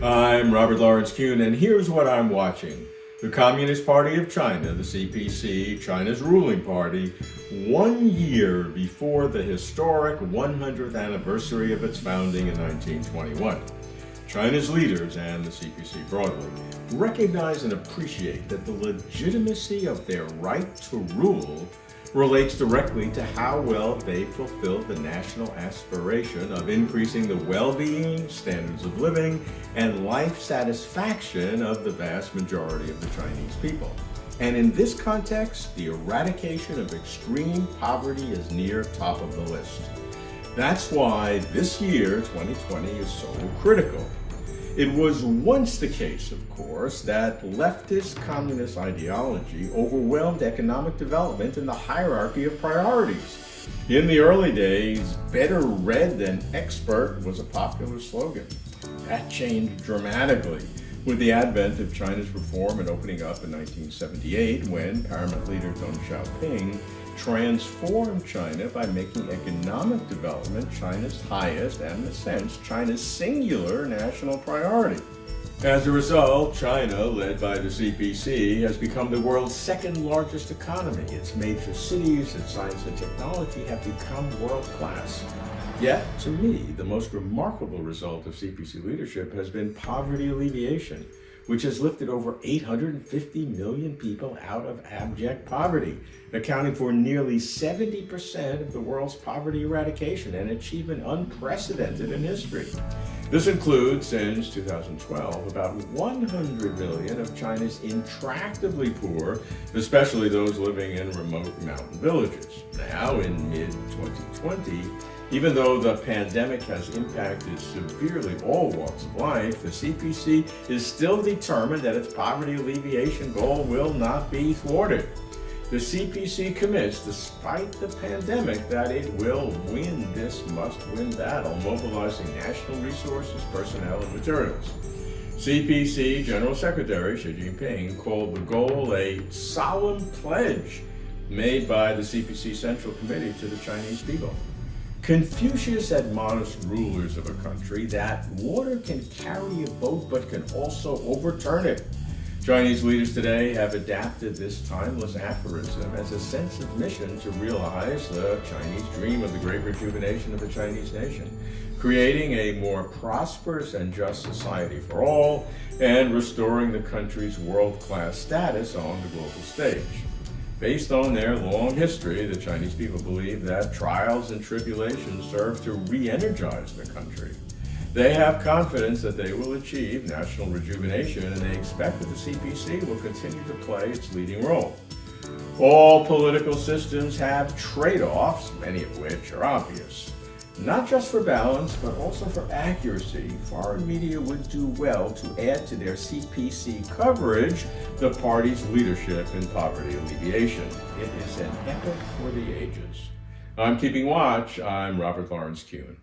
I'm Robert Lawrence Kuhn, and here's what I'm watching. The Communist Party of China, the CPC, China's ruling party, 1 year before the historic 100th anniversary of its founding in 1921. China's leaders, and the CPC broadly, recognize and appreciate that the legitimacy of their right to rule relates directly to how well they fulfill the national aspiration of increasing the well-being, standards of living, and life satisfaction of the vast majority of the Chinese people. And in this context, the eradication of extreme poverty is near top of the list. That's why this year, 2020, is so critical. It was once the case, of course, that leftist communist ideology overwhelmed economic development in the hierarchy of priorities. In the early days, better read than expert was a popular slogan. That changed dramatically with the advent of China's reform and opening up in 1978, when paramount leader Deng Xiaoping transformed China by making economic development China's highest and, in a sense, China's singular national priority. As a result, China, led by the CPC, has become the world's second largest economy. Its major cities and science and technology have become world-class. Yet, to me, the most remarkable result of CPC leadership has been poverty alleviation, which has lifted over 850 million people out of abject poverty, accounting for nearly 70% of the world's poverty eradication, an achievement unprecedented in history. This includes, since 2012, about 100 million of China's intractably poor, especially those living in remote mountain villages. Now, in mid-2020, even though the pandemic has impacted severely all walks of life, the CPC is still determined that its poverty alleviation goal will not be thwarted. The CPC commits, despite the pandemic, that it will win this must-win battle, mobilizing national resources, personnel, and materials. CPC General Secretary Xi Jinping called the goal a solemn pledge made by the CPC Central Committee to the Chinese people. Confucius admonished rulers of a country that water can carry a boat but can also overturn it. Chinese leaders today have adapted this timeless aphorism as a sense of mission to realize the Chinese dream of the great rejuvenation of the Chinese nation, creating a more prosperous and just society for all, and restoring the country's world-class status on the global stage. Based on their long history, the Chinese people believe that trials and tribulations serve to re-energize the country. They have confidence that they will achieve national rejuvenation, and they expect that the CPC will continue to play its leading role. All political systems have trade-offs, many of which are obvious. Not just for balance, but also for accuracy, foreign media would do well to add to their CPC coverage the party's leadership in poverty alleviation. It is an epic for the ages. I'm keeping watch. I'm Robert Lawrence Kuhn.